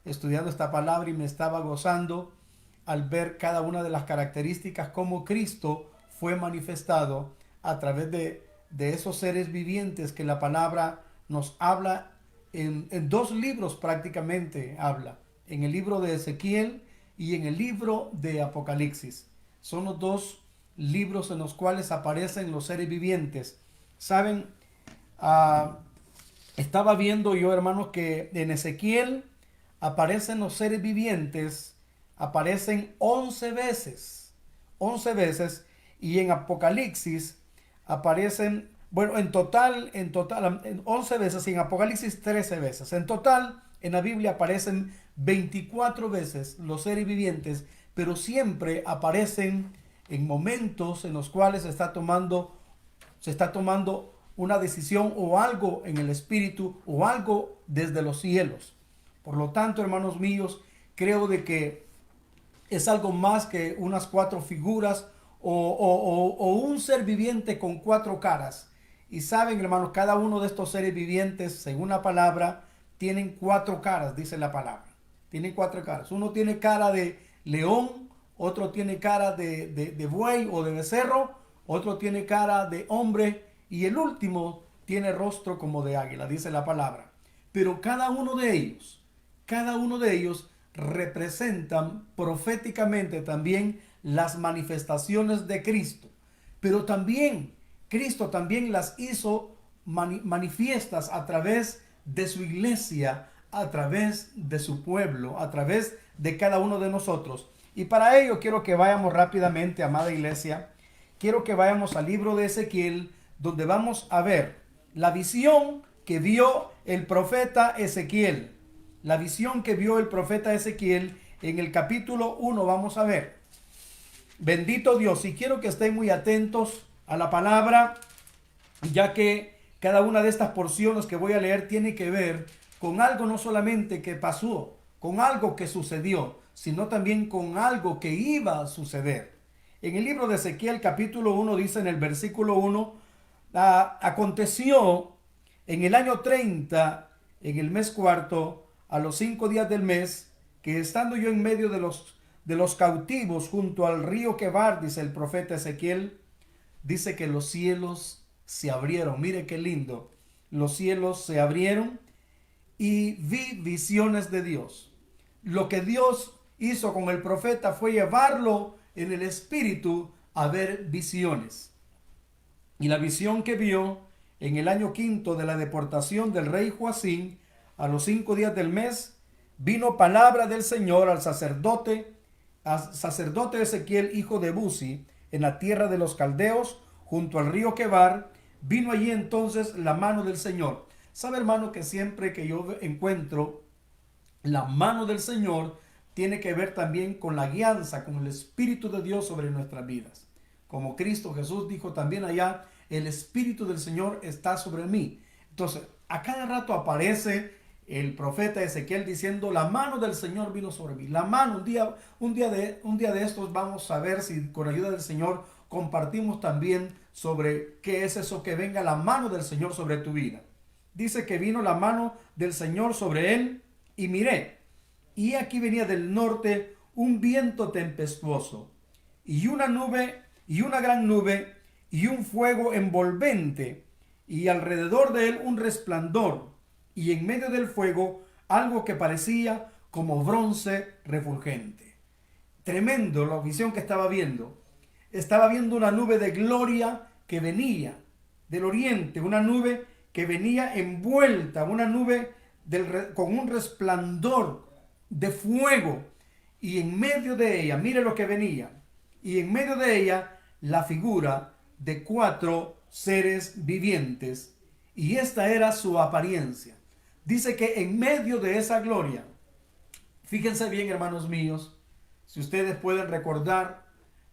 estudiando esta palabra y me estaba gozando al ver cada una de las características como Cristo fue manifestado a través de esos seres vivientes que la palabra nos habla en dos libros prácticamente habla, en el libro de Ezequiel y en el libro de Apocalipsis. Son los dos libros en los cuales aparecen los seres vivientes. Saben, uh, estaba viendo yo, hermanos, que en Ezequiel aparecen los seres vivientes, aparecen 11 veces, 11 veces, y en Apocalipsis aparecen, bueno, en 11 veces, y en Apocalipsis 13 veces. En total, en la Biblia aparecen 24 veces los seres vivientes, pero siempre aparecen en momentos en los cuales se está tomando una decisión o algo en el espíritu o algo desde los cielos. Por lo tanto, hermanos míos, creo de que es algo más que unas cuatro figuras o un ser viviente con cuatro caras. Y saben, hermanos, cada uno de estos seres vivientes, según la palabra, tienen cuatro caras, dice la palabra. Tienen cuatro caras. Uno tiene cara de león, otro tiene cara de buey o de becerro, otro tiene cara de hombre y el último tiene rostro como de águila, dice la palabra. Pero cada uno de ellos representan proféticamente también las manifestaciones de Cristo. Pero también Cristo también las hizo manifiestas a través de su iglesia, a través de su pueblo, a través de cada uno de nosotros. Y para ello quiero que vayamos rápidamente, amada iglesia, quiero que vayamos al libro de Ezequiel, donde vamos a ver la visión que vio el profeta Ezequiel. La visión que vio el profeta Ezequiel en el capítulo 1 vamos a ver. Bendito Dios, y quiero que estén muy atentos a la palabra, ya que cada una de estas porciones que voy a leer tiene que ver con algo no solamente que pasó, con algo que sucedió, sino también con algo que iba a suceder. En el libro de Ezequiel capítulo 1 dice en el versículo 1, aconteció en el año 30, en el mes cuarto, a los 5 días del mes, que estando yo en medio de los cautivos junto al río Quebar, dice el profeta Ezequiel, dice que los cielos se abrieron. Mire qué lindo. Los cielos se abrieron y vi visiones de Dios. Lo que Dios hizo con el profeta fue llevarlo en el espíritu a ver visiones. Y la visión que vio en el año quinto de la deportación del rey Joacín, a los 5 días del mes, vino palabra del Señor al sacerdote Ezequiel, hijo de Buzi, en la tierra de los caldeos, junto al río Quebar. Vino allí entonces la mano del Señor. Sabe, hermano, que siempre que yo encuentro la mano del Señor, tiene que ver también con la guianza, con el Espíritu de Dios sobre nuestras vidas. Como Cristo Jesús dijo también allá, el Espíritu del Señor está sobre mí. Entonces, a cada rato aparece el profeta Ezequiel diciendo, la mano del Señor vino sobre mí. La mano, un día de estos vamos a ver si con ayuda del Señor compartimos también sobre qué es eso que venga la mano del Señor sobre tu vida. Dice que vino la mano del Señor sobre él y miré. Y aquí venía del norte un viento tempestuoso y una nube y una gran nube y un fuego envolvente y alrededor de él un resplandor y en medio del fuego algo que parecía como bronce refulgente. Tremendo la visión que estaba viendo. Estaba viendo una nube de gloria que venía del oriente, una nube que venía envuelta, una nube con un resplandor de fuego, y en medio de ella, mire lo que venía, y en medio de ella la figura de 4 seres vivientes, y esta era su apariencia. Dice que en medio de esa gloria, fíjense bien, hermanos míos, si ustedes pueden recordar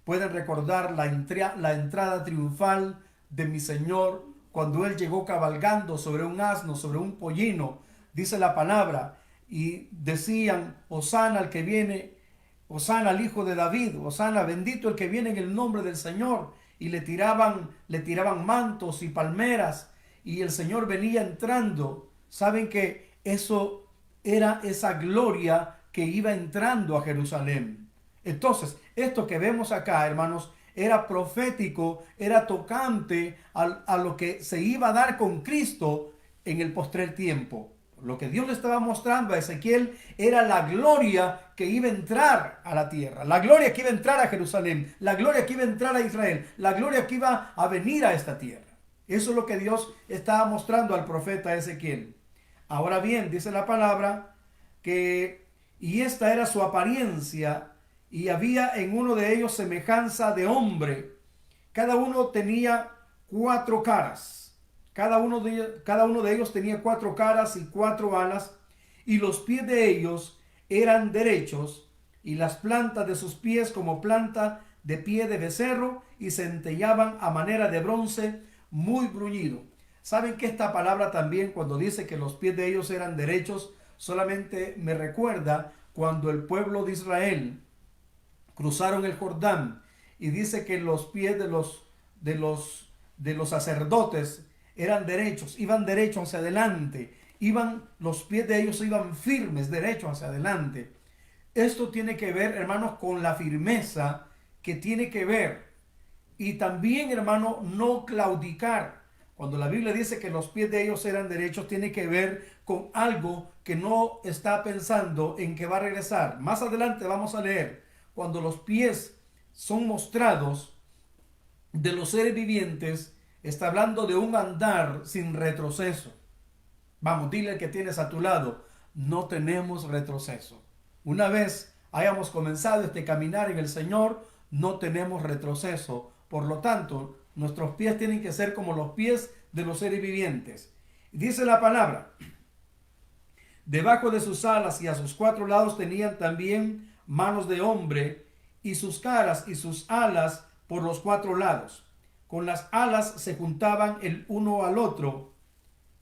la entrada triunfal de mi Señor cuando Él llegó cabalgando sobre un asno, sobre un pollino, dice la palabra, y decían, Hosana al que viene, Hosana al hijo de David, Hosana, bendito el que viene en el nombre del Señor, y le tiraban mantos y palmeras, y el Señor venía entrando. Saben que eso era esa gloria que iba entrando a Jerusalén. Entonces, esto que vemos acá, hermanos, era profético, era tocante a lo que se iba a dar con Cristo en el postrer tiempo. Lo que Dios le estaba mostrando a Ezequiel era la gloria que iba a entrar a la tierra, la gloria que iba a entrar a Jerusalén, la gloria que iba a entrar a Israel, la gloria que iba a venir a esta tierra. Eso es lo que Dios estaba mostrando al profeta Ezequiel. Ahora bien, dice la palabra que, y esta era su apariencia, y había en uno de ellos semejanza de hombre. Cada uno tenía 4 caras. Cada uno de ellos tenía 4 caras y 4 alas, y los pies de ellos eran derechos, y las plantas de sus pies como planta de pie de becerro, y centellaban a manera de bronce muy bruñido. ¿Saben que esta palabra también, cuando dice que los pies de ellos eran derechos, solamente me recuerda cuando el pueblo de Israel cruzaron el Jordán, y dice que los pies de los sacerdotes eran derechos, iban derechos hacia adelante, los pies de ellos iban firmes, derechos hacia adelante. Esto tiene que ver, hermanos, con la firmeza que tiene que ver, y también, hermano, no claudicar. Cuando la Biblia dice que los pies de ellos eran derechos, tiene que ver con algo que no está pensando en que va a regresar. Más adelante vamos a leer, cuando los pies son mostrados de los seres vivientes, está hablando de un andar sin retroceso. Vamos, dile al que tienes a tu lado, no tenemos retroceso. Una vez hayamos comenzado este caminar en el Señor, no tenemos retroceso. Por lo tanto, nuestros pies tienen que ser como los pies de los seres vivientes. Dice la palabra, debajo de sus alas y a sus 4 lados tenían también manos de hombre, y sus caras y sus alas por los 4 lados. Con las alas se juntaban el uno al otro,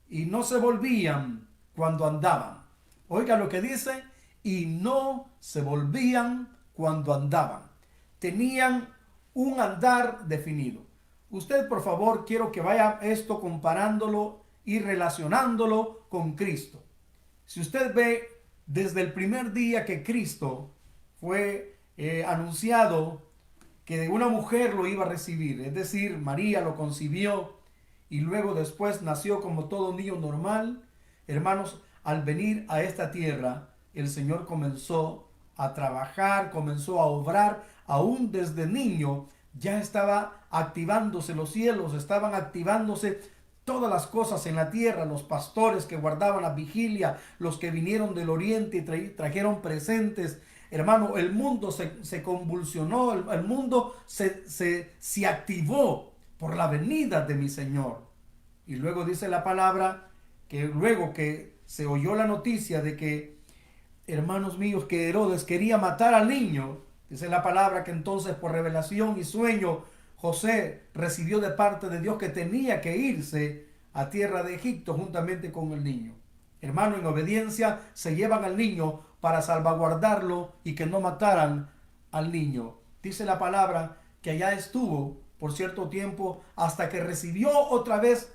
y no se volvían cuando andaban. Oiga lo que dice, y no se volvían cuando andaban. Tenían un andar definido. Usted, por favor, quiero que vaya esto comparándolo y relacionándolo con Cristo. Si usted ve desde el primer día que Cristo fue anunciado que una mujer lo iba a recibir, es decir, María lo concibió y luego después nació como todo niño normal, hermanos, al venir a esta tierra, el Señor comenzó a trabajar, comenzó a obrar, aún desde niño ya estaba activándose los cielos, estaban activándose todas las cosas en la tierra, los pastores que guardaban la vigilia, los que vinieron del oriente y trajeron presentes. Hermano, el mundo se convulsionó, el mundo se activó por la venida de mi Señor. Y luego dice la palabra que luego que se oyó la noticia de que, hermanos míos, que Herodes quería matar al niño, dice la palabra que entonces por revelación y sueño José recibió de parte de Dios que tenía que irse a tierra de Egipto juntamente con el niño. Hermano, en obediencia se llevan al niño para salvaguardarlo y que no mataran al niño. Dice la palabra que allá estuvo por cierto tiempo hasta que recibió otra vez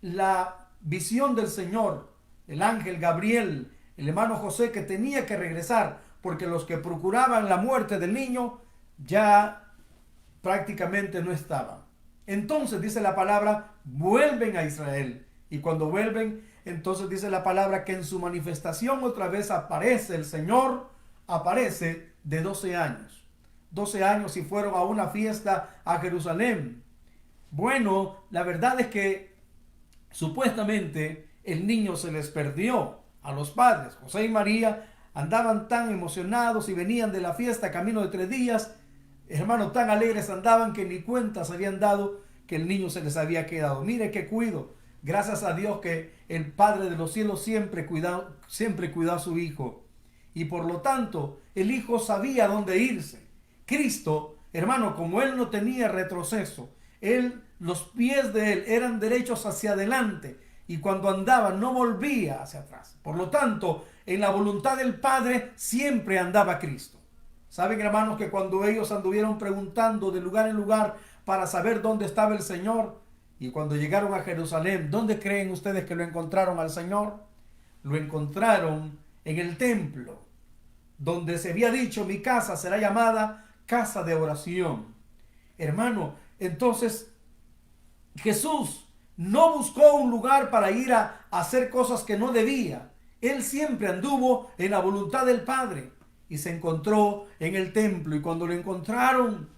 la visión del Señor, el ángel Gabriel, el hermano José, que tenía que regresar porque los que procuraban la muerte del niño ya prácticamente no estaban. Entonces dice la palabra, vuelven a Israel, y cuando vuelven, entonces dice la palabra que en su manifestación otra vez aparece el Señor, aparece de 12 años. 12 años y fueron a una fiesta a Jerusalén. Bueno, la verdad es que supuestamente el niño se les perdió a los padres. José y María andaban tan emocionados y venían de la fiesta camino de 3 días. Hermanos, tan alegres andaban que ni cuenta se habían dado que el niño se les había quedado. Mire qué cuido. Gracias a Dios que el Padre de los cielos siempre cuida a su Hijo. Y por lo tanto, el Hijo sabía dónde irse. Cristo, hermano, como Él no tenía retroceso, los pies de Él eran derechos hacia adelante. Y cuando andaba no volvía hacia atrás. Por lo tanto, en la voluntad del Padre siempre andaba Cristo. Saben, hermanos, que cuando ellos anduvieron preguntando de lugar en lugar para saber dónde estaba el Señor, y cuando llegaron a Jerusalén, ¿dónde creen ustedes que lo encontraron al Señor? Lo encontraron en el templo, donde se había dicho: mi casa será llamada casa de oración. Hermano, entonces Jesús no buscó un lugar para ir a hacer cosas que no debía. Él siempre anduvo en la voluntad del Padre y se encontró en el templo. Y cuando lo encontraron,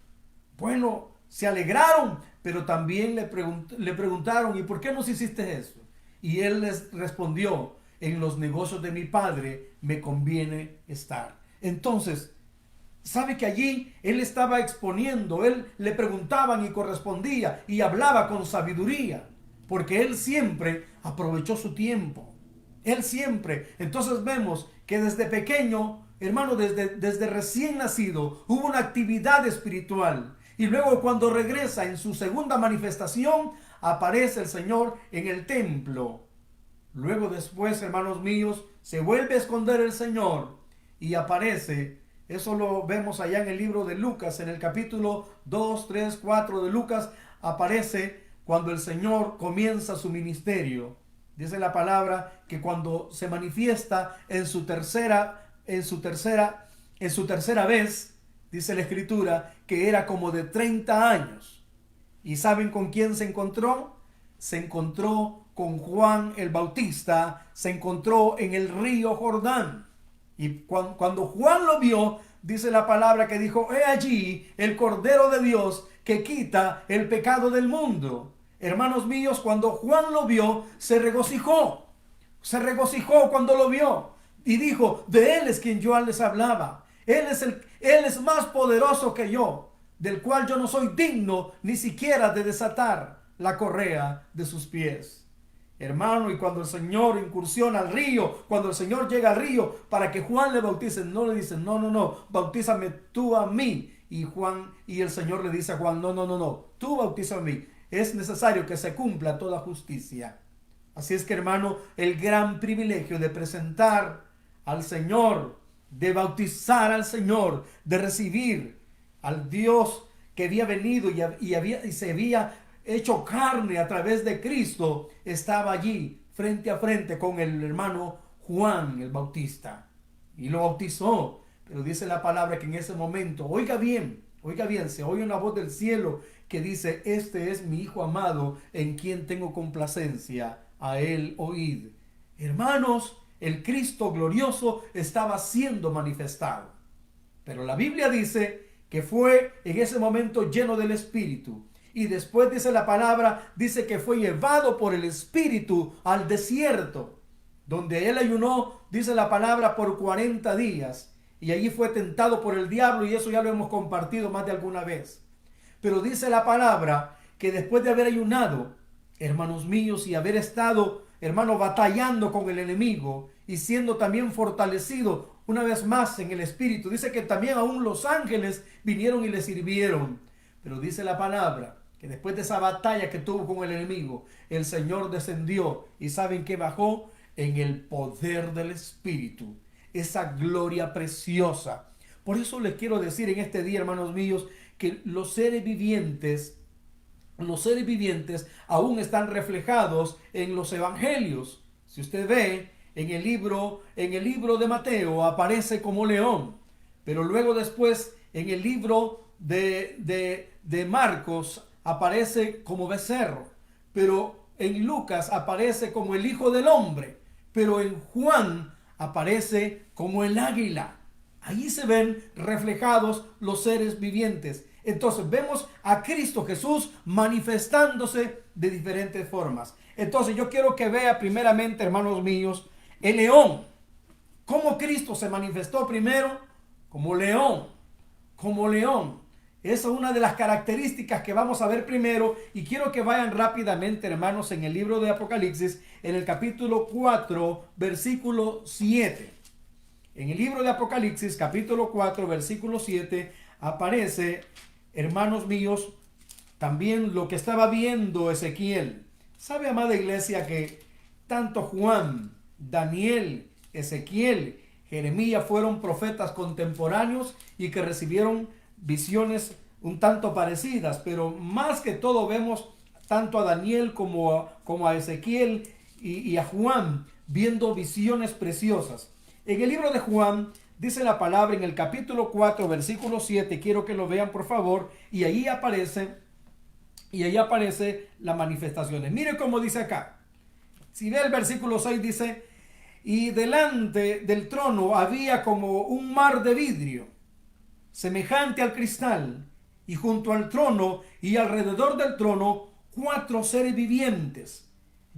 bueno, se alegraron, pero también le preguntaron: ¿y por qué nos hiciste eso? Y él les respondió: en los negocios de mi Padre me conviene estar. Entonces, sabe que allí él estaba exponiendo, él le preguntaban y correspondía y hablaba con sabiduría, porque él siempre aprovechó su tiempo. Él siempre. Entonces vemos que desde pequeño, hermano, desde recién nacido, hubo una actividad espiritual. Y luego cuando regresa en su segunda manifestación, aparece el Señor en el templo. Luego después, hermanos míos, se vuelve a esconder el Señor y aparece. Eso lo vemos allá en el libro de Lucas, en el capítulo 2, 3, 4 de Lucas. Aparece cuando el Señor comienza su ministerio. Dice la palabra que cuando se manifiesta en su tercera vez, dice la Escritura, que era como de 30 años. ¿Y saben con quién se encontró? Se encontró con Juan el Bautista, se encontró en el río Jordán. Y cuando Juan lo vio, dice la palabra que dijo: he allí el Cordero de Dios que quita el pecado del mundo. Hermanos míos, cuando Juan lo vio, se regocijó cuando lo vio y dijo: de él es quien yo les hablaba. Él es más poderoso que yo, del cual yo no soy digno ni siquiera de desatar la correa de sus pies. Hermano, y cuando el Señor incursiona al río, cuando el Señor llega al río para que Juan le bautice, no le dice: no, bautízame tú a mí. Y el Señor le dice a Juan: no, tú bautiza a mí. Es necesario que se cumpla toda justicia. Así es que, hermano, el gran privilegio de presentar al Señor, de bautizar al Señor, de recibir al Dios que había venido y se había hecho carne a través de Cristo, estaba allí frente a frente con el hermano Juan el Bautista y lo bautizó. Pero dice la palabra que en ese momento, oiga bien, se oye una voz del cielo que dice: este es mi Hijo amado, en quien tengo complacencia, a él oíd. Hermanos, el Cristo glorioso estaba siendo manifestado, pero la Biblia dice que fue en ese momento lleno del Espíritu. Y después dice la palabra, dice que fue llevado por el Espíritu al desierto, donde él ayunó, dice la palabra, por 40 días. Y allí fue tentado por el diablo, y eso ya lo hemos compartido más de alguna vez. Pero dice la palabra que después de haber ayunado, hermanos míos, y haber estado, hermano, batallando con el enemigo y siendo también fortalecido una vez más en el Espíritu, dice que también aún los ángeles vinieron y le sirvieron. Pero dice la palabra que después de esa batalla que tuvo con el enemigo, el Señor descendió, y ¿saben qué bajó? En el poder del Espíritu, esa gloria preciosa. Por eso les quiero decir en este día, hermanos míos, que los seres vivientes aún están reflejados en los evangelios. Si usted ve en el libro de Mateo, aparece como león, pero luego después en el libro de Marcos aparece como becerro, pero en Lucas aparece como el Hijo del Hombre, pero en Juan aparece como el águila. Ahí se ven reflejados los seres vivientes. Entonces vemos a Cristo Jesús manifestándose de diferentes formas. Entonces yo quiero que vea primeramente, hermanos míos, el león. Cómo Cristo se manifestó primero como león. Esa es una de las características que vamos a ver primero, y quiero que vayan rápidamente, hermanos, en el libro de Apocalipsis, en el capítulo 4, versículo 7. En el libro de Apocalipsis, capítulo 4, versículo 7, aparece, hermanos míos, también lo que estaba viendo Ezequiel. ¿Sabe, amada iglesia, que tanto Juan, Daniel, Ezequiel, Jeremías fueron profetas contemporáneos y que recibieron visiones un tanto parecidas? Pero más que todo vemos tanto a Daniel como a Ezequiel y a Juan viendo visiones preciosas. En el libro de Juan dice la palabra en el capítulo 4, versículo 7, quiero que lo vean por favor, y ahí aparece las manifestaciones. Mire cómo dice acá. Si ve el versículo 6 dice, y delante del trono había como un mar de vidrio, semejante al cristal, y junto al trono y alrededor del trono 4 seres vivientes,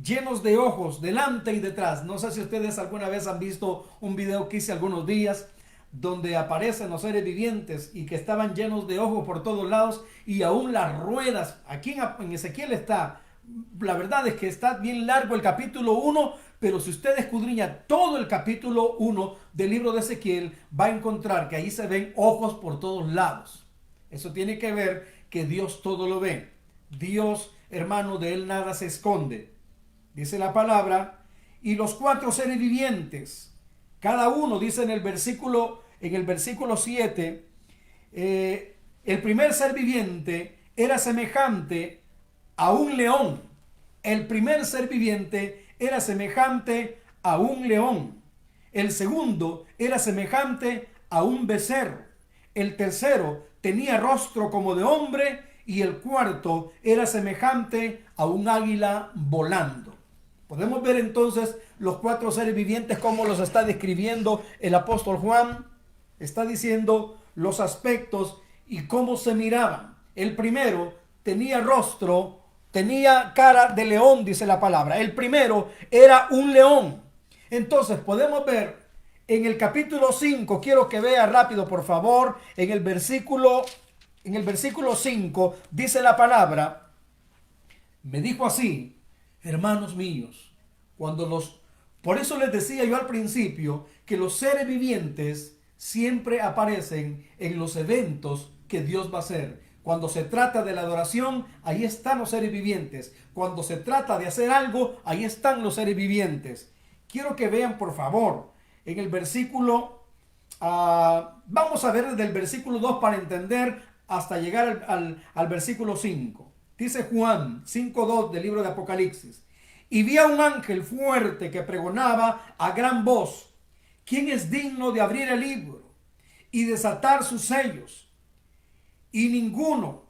llenos de ojos delante y detrás. No sé si ustedes alguna vez han visto un video que hice algunos días, donde aparecen los seres vivientes y que estaban llenos de ojos por todos lados, y aún las ruedas. Aquí en Ezequiel está, la verdad es que está bien largo el capítulo 1, pero si usted escudriña todo el capítulo 1 del libro de Ezequiel, va a encontrar que ahí se ven ojos por todos lados. Eso tiene que ver que Dios todo lo ve. Dios, hermano, de él nada se esconde. Dice la palabra, y los 4 seres vivientes, cada uno, dice en el versículo 7, el primer ser viviente era semejante a un león. El primer ser viviente era semejante a un león. El segundo era semejante a un becerro. El tercero tenía rostro como de hombre, y el cuarto era semejante a un águila volando. Podemos ver entonces los 4 seres vivientes, cómo los está describiendo el apóstol Juan. Está diciendo los aspectos y cómo se miraban. El primero tenía rostro, tenía cara de león, dice la palabra. El primero era un león. Entonces podemos ver en el capítulo 5, quiero que vea rápido por favor, en el versículo 5 dice la palabra, me dijo así, hermanos míos, por eso les decía yo al principio que los seres vivientes siempre aparecen en los eventos que Dios va a hacer. Cuando se trata de la adoración, ahí están los seres vivientes. Cuando se trata de hacer algo, ahí están los seres vivientes. Quiero que vean por favor en el versículo, vamos a ver desde el versículo 2 para entender hasta llegar al versículo 5. Dice Juan 5:2 del libro de Apocalipsis. Y vi a un ángel fuerte que pregonaba a gran voz, ¿quién es digno de abrir el libro y desatar sus sellos? Y ninguno,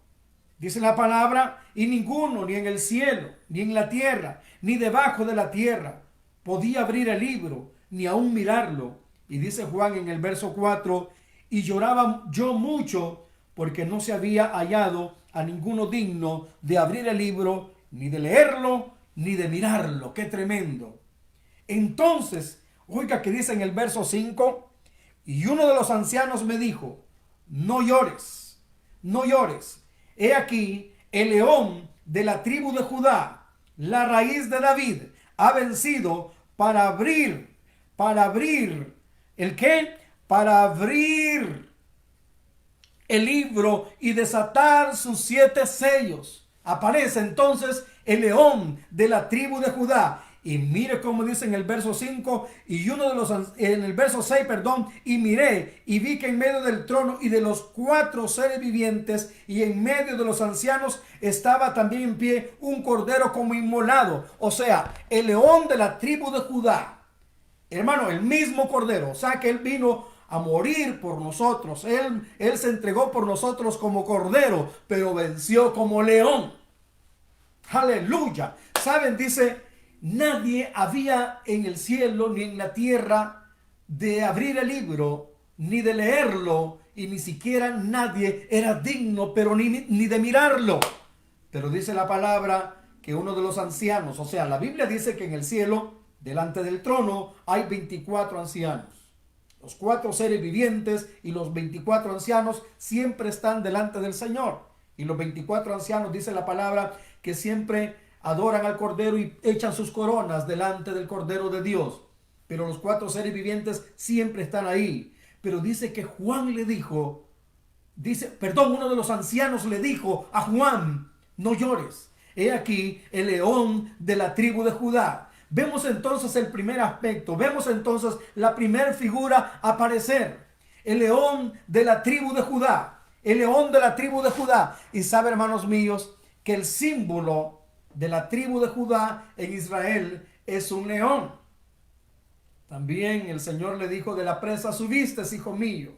dice la palabra, y ninguno, ni en el cielo, ni en la tierra, ni debajo de la tierra, podía abrir el libro, ni aún mirarlo. Y dice Juan en el verso 4, y lloraba yo mucho, porque no se había hallado a ninguno digno de abrir el libro, ni de leerlo, ni de mirarlo. ¡Qué tremendo! Entonces, oiga que dice en el verso 5, y uno de los ancianos me dijo, no llores, no llores. He aquí, el león de la tribu de Judá, la raíz de David, ha vencido para abrir, ¿el qué? Para abrir el libro y desatar sus 7 sellos. Aparece entonces el león de la tribu de Judá. Y mire cómo dice en el verso 5, en el verso 6, y miré y vi que en medio del trono y de los 4 seres vivientes y en medio de los ancianos estaba también en pie un cordero como inmolado. O sea, el león de la tribu de Judá. Hermano, el mismo cordero. O sea que él vino a morir por nosotros. Él se entregó por nosotros como cordero, pero venció como león. Aleluya. ¿Saben? Dice, nadie había en el cielo ni en la tierra de abrir el libro, ni de leerlo, y ni siquiera nadie era digno, pero ni de mirarlo. Pero dice la palabra que uno de los ancianos, o sea, la Biblia dice que en el cielo, delante del trono, hay 24 ancianos. Los 4 seres vivientes y los 24 ancianos siempre están delante del Señor. Y los 24 ancianos, dice la palabra, que siempre adoran al Cordero y echan sus coronas delante del Cordero de Dios. Pero los 4 seres vivientes siempre están ahí. Pero dice que Juan le dijo, uno de los ancianos le dijo a Juan, no llores. He aquí el león de la tribu de Judá. Vemos entonces el primer aspecto, vemos entonces la primera figura aparecer. El león de la tribu de Judá. El león de la tribu de Judá. Y sabe, hermanos míos, que el símbolo de la tribu de Judá en Israel es un león. También el Señor le dijo: de la presa subiste, hijo mío.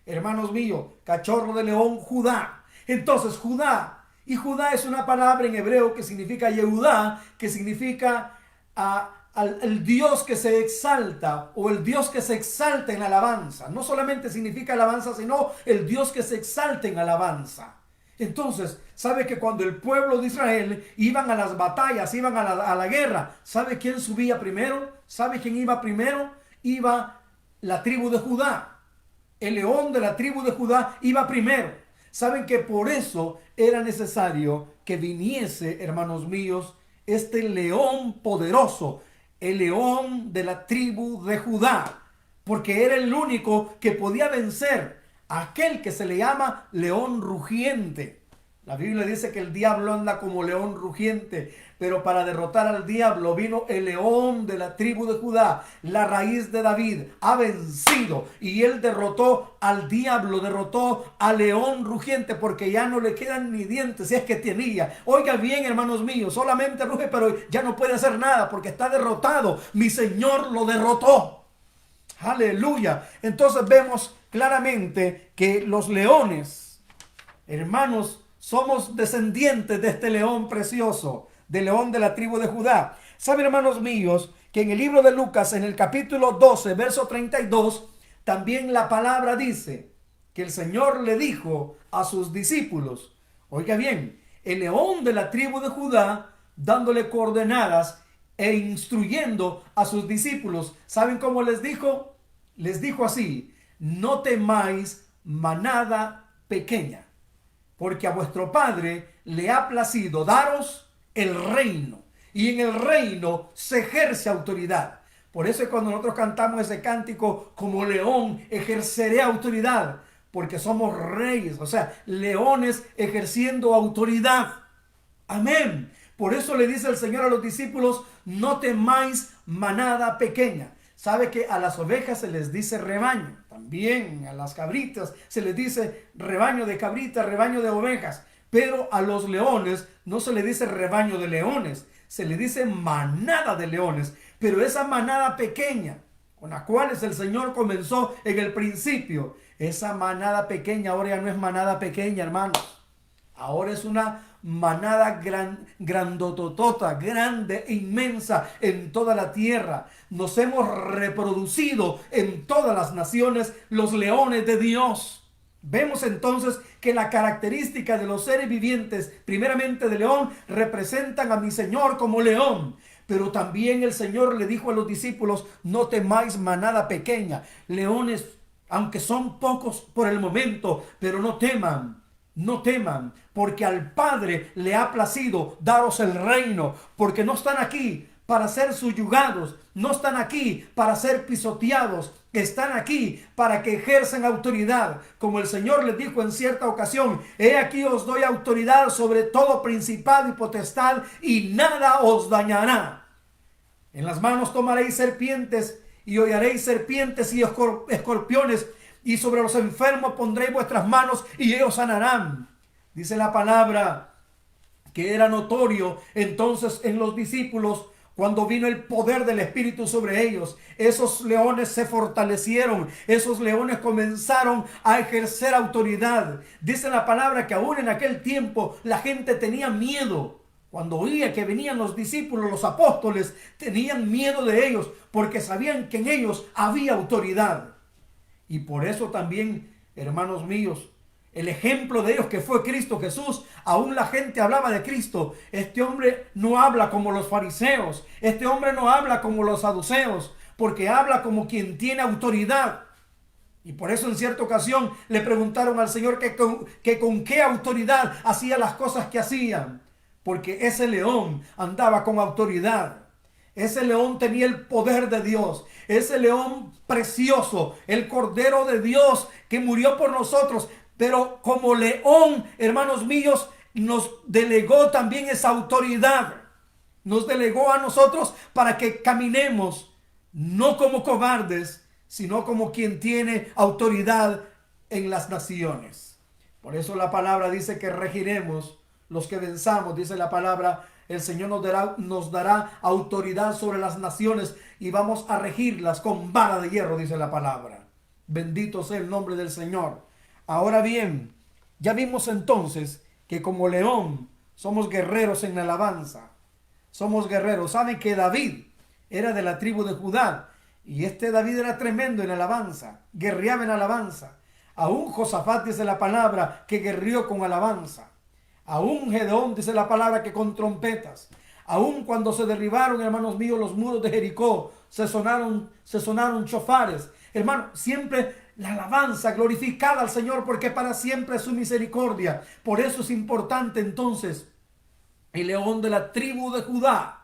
Hermanos míos, cachorro de león, Judá. Entonces Judá, y Judá es una palabra en hebreo que significa Yehudá, que significa el Dios que se exalta, o el Dios que se exalta en alabanza. No solamente significa alabanza, sino el Dios que se exalta en alabanza. Entonces, sabe que cuando el pueblo de Israel iban a las batallas, iban a la guerra, ¿sabe quién subía primero? ¿Sabe quién iba primero? Iba la tribu de Judá. El león de la tribu de Judá iba primero. Saben que por eso era necesario que viniese, hermanos míos, este león poderoso, el león de la tribu de Judá, porque era el único que podía vencer a aquel que se le llama león rugiente. La Biblia dice que el diablo anda como león rugiente, pero para derrotar al diablo vino el león de la tribu de Judá, la raíz de David, ha vencido, y él derrotó al diablo, derrotó al león rugiente, porque ya no le quedan ni dientes, si es que tenía. Oiga bien, hermanos míos, solamente ruge, pero ya no puede hacer nada porque está derrotado. Mi Señor lo derrotó. Aleluya. Entonces vemos claramente que los leones, hermanos, somos descendientes de este león precioso, del león de la tribu de Judá. ¿Saben, hermanos míos, que en el libro de Lucas, en el capítulo 12, verso 32, también la palabra dice que el Señor le dijo a sus discípulos, oiga bien, el león de la tribu de Judá, dándole coordenadas e instruyendo a sus discípulos. ¿Saben cómo les dijo? Les dijo así: no temáis, manada pequeña, porque a vuestro Padre le ha placido daros el reino, y en el reino se ejerce autoridad. Por eso es cuando nosotros cantamos ese cántico: como león ejerceré autoridad, porque somos reyes, o sea, leones ejerciendo autoridad. Amén. Por eso le dice el Señor a los discípulos: no temáis, manada pequeña. Sabe que a las ovejas se les dice rebaño, también a las cabritas se les dice rebaño de cabritas, rebaño de ovejas, pero a los leones no se les dice rebaño de leones, se les dice manada de leones. Pero esa manada pequeña con la cual el Señor comenzó en el principio, esa manada pequeña ahora ya no es manada pequeña, hermanos. Ahora es una manada grandototota, grande e inmensa en toda la tierra. Nos hemos reproducido en todas las naciones los leones de Dios. Vemos entonces que la característica de los seres vivientes, primeramente de león, representan a mi Señor como león. Pero también el Señor le dijo a los discípulos: no temáis, manada pequeña. Leones, aunque son pocos por el momento, pero no teman. No teman, porque al Padre le ha placido daros el reino, porque no están aquí para ser subyugados, no están aquí para ser pisoteados, están aquí para que ejerzan autoridad. Como el Señor les dijo en cierta ocasión: he aquí os doy autoridad sobre todo principado y potestad, y nada os dañará. En las manos tomaréis serpientes y hollaréis serpientes y escorpiones, y sobre los enfermos pondréis vuestras manos y ellos sanarán. Dice la palabra que era notorio entonces en los discípulos cuando vino el poder del Espíritu sobre ellos. Esos leones se fortalecieron, esos leones comenzaron a ejercer autoridad. Dice la palabra que aún en aquel tiempo la gente tenía miedo. Cuando oía que venían los discípulos, los apóstoles, tenían miedo de ellos porque sabían que en ellos había autoridad. Y por eso también, hermanos míos, el ejemplo de ellos que fue Cristo Jesús, aún la gente hablaba de Cristo. Este hombre no habla como los fariseos, este hombre no habla como los saduceos, porque habla como quien tiene autoridad. Y por eso en cierta ocasión le preguntaron al Señor que con qué autoridad hacía las cosas que hacían, porque ese león andaba con autoridad. Ese león tenía el poder de Dios. Ese león precioso, el Cordero de Dios que murió por nosotros. Pero como león, hermanos míos, nos delegó también esa autoridad. Nos delegó a nosotros para que caminemos no como cobardes, sino como quien tiene autoridad en las naciones. Por eso la palabra dice que regiremos los que venzamos, dice la palabra el Señor nos dará autoridad sobre las naciones y vamos a regirlas con vara de hierro, dice la palabra. Bendito sea el nombre del Señor. Ahora bien, ya vimos entonces que como león somos guerreros en la alabanza. Somos guerreros. Saben que David era de la tribu de Judá y este David era tremendo en alabanza, guerreaba en alabanza. Aún Josafat dice la palabra que guerreó con alabanza. Aún Gedeón dice la palabra que con trompetas. Aún cuando se derribaron, hermanos míos, los muros de Jericó, se sonaron chofares. Hermano, siempre la alabanza glorificada al Señor, porque para siempre es su misericordia. Por eso es importante entonces el león de la tribu de Judá,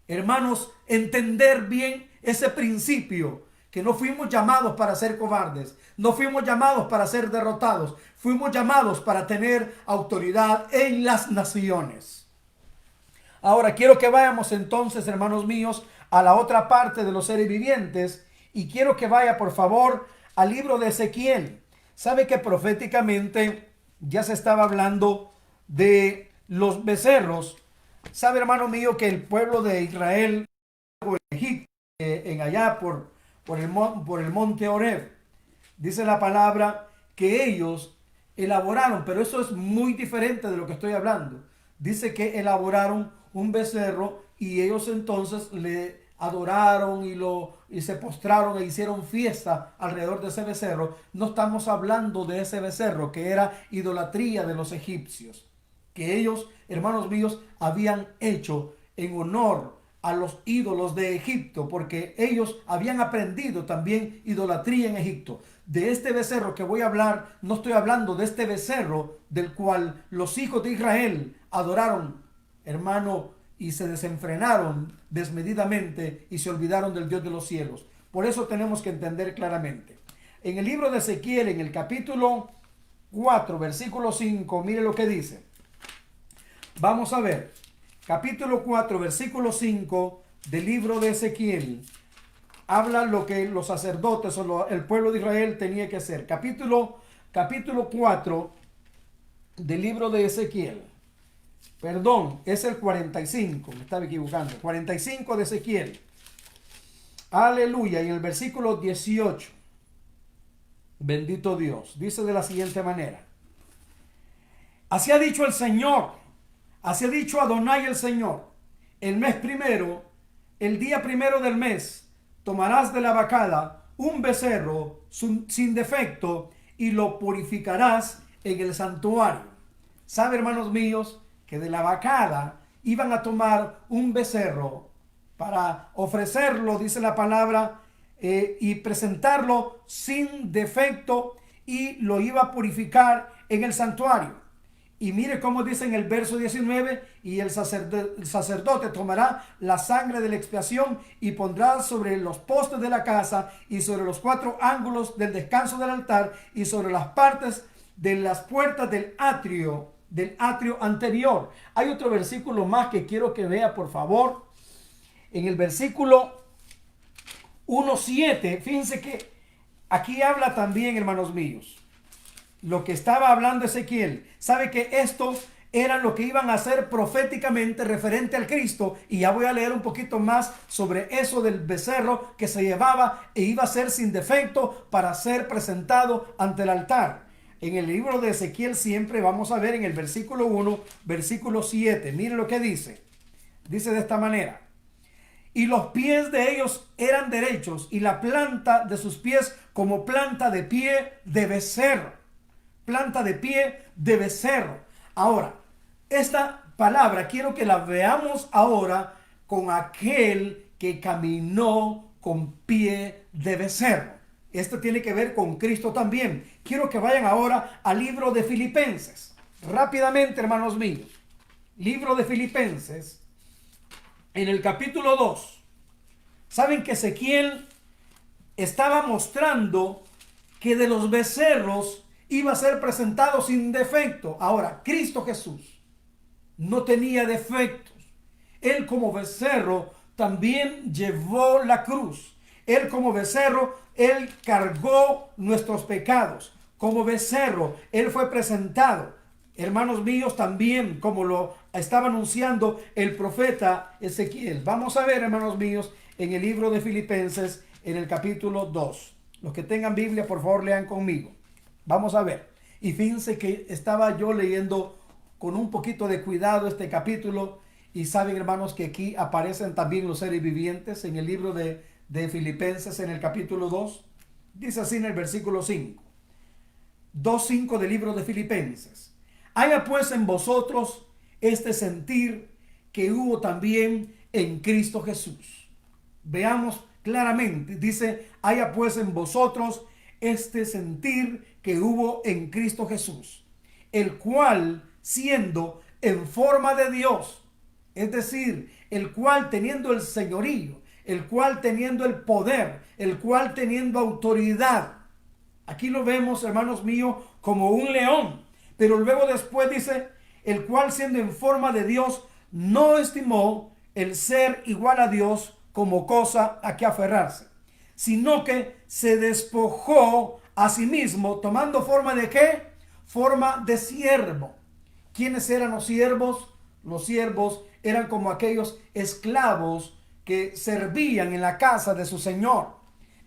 hermanos, entender bien ese principio, que no fuimos llamados para ser cobardes, no fuimos llamados para ser derrotados, fuimos llamados para tener autoridad en las naciones. Ahora quiero que vayamos entonces, hermanos míos, a la otra parte de los seres vivientes, y quiero que vaya por favor al libro de Ezequiel. Sabe que proféticamente ya se estaba hablando de los becerros. Sabe, hermano mío, que el pueblo de Israel, en Egipto, en allá por el monte Horeb, dice la palabra que ellos elaboraron, pero eso es muy diferente de lo que estoy hablando. Dice que elaboraron un becerro y ellos entonces le adoraron y se postraron e hicieron fiesta alrededor de ese becerro. No estamos hablando de ese becerro que era idolatría de los egipcios, que ellos, hermanos míos, habían hecho en honor a los ídolos de Egipto, porque ellos habían aprendido también idolatría en Egipto. De este becerro que voy a hablar, no estoy hablando de este becerro del cual los hijos de Israel adoraron, hermano, y se desenfrenaron desmedidamente y se olvidaron del Dios de los cielos. Por eso tenemos que entender claramente. En el libro de Ezequiel, en el capítulo 4, versículo 5, mire lo que dice. Vamos a ver, capítulo 4, versículo 5 del libro de Ezequiel. Habla lo que los sacerdotes o el pueblo de Israel tenía que hacer. Capítulo 4 del libro de Ezequiel. Perdón, es el 45, me estaba equivocando. 45 de Ezequiel. Aleluya. Y en el versículo 18. Bendito Dios. Dice de la siguiente manera. Así ha dicho el Señor. Así ha dicho Adonai el Señor. El mes primero, el día primero del mes, tomarás de la vacada un becerro sin defecto y lo purificarás en el santuario. ¿Sabe, hermanos míos, que de la vacada iban a tomar un becerro para ofrecerlo, dice la palabra, y presentarlo sin defecto y lo iba a purificar en el santuario? Y mire cómo dice en el verso 19, y el sacerdote tomará la sangre de la expiación y pondrá sobre los postes de la casa y sobre los 4 ángulos del descanso del altar y sobre las partes de las puertas del atrio anterior. Hay otro versículo más que quiero que vea, por favor. En el versículo 1:7, fíjense que aquí habla también, hermanos míos, lo que estaba hablando Ezequiel. Sabe que esto era lo que iban a hacer proféticamente referente al Cristo, y ya voy a leer un poquito más sobre eso del becerro que se llevaba e iba a ser sin defecto para ser presentado ante el altar. En el libro de Ezequiel siempre vamos a ver en el versículo 1, versículo 7. Mire lo que dice. Dice de esta manera. Y los pies de ellos eran derechos, y la planta de sus pies como planta de pie de becerro. Planta de pie de becerro. Ahora, esta palabra quiero que la veamos ahora con aquel que caminó con pie de becerro. Esto tiene que ver con Cristo también. Quiero que vayan ahora al libro de Filipenses. Rápidamente, hermanos míos. Libro de Filipenses, en el capítulo 2. Saben que Ezequiel estaba mostrando que de los becerros iba a ser presentado sin defecto. Ahora, Cristo Jesús no tenía defectos. Él como becerro también llevó la cruz. Él como becerro, Él cargó nuestros pecados. Como becerro, Él fue presentado. Hermanos míos, también como lo estaba anunciando el profeta Ezequiel. Vamos a ver, hermanos míos, en el libro de Filipenses, en el capítulo 2. Los que tengan Biblia, por favor, lean conmigo. Vamos a ver. Y fíjense que estaba yo leyendo con un poquito de cuidado este capítulo. Y saben, hermanos, que aquí aparecen también los seres vivientes en el libro de Filipenses, en el capítulo 2. Dice así en el versículo 5. 2:5 del libro de Filipenses. Haya pues en vosotros este sentir que hubo también en Cristo Jesús. Veamos claramente. Dice, haya pues en vosotros este sentir que hubo en Cristo Jesús, el cual, siendo en forma de Dios, es decir, el cual teniendo el señorío, el cual teniendo el poder, el cual teniendo autoridad. Aquí lo vemos, hermanos míos, como un león. Pero luego después dice, el cual siendo en forma de Dios, no estimó el ser igual a Dios como cosa a que aferrarse, sino que se despojó a sí mismo, tomando forma de ¿qué? Forma de siervo. ¿Quiénes eran los siervos? Los siervos eran como aquellos esclavos que servían en la casa de su señor.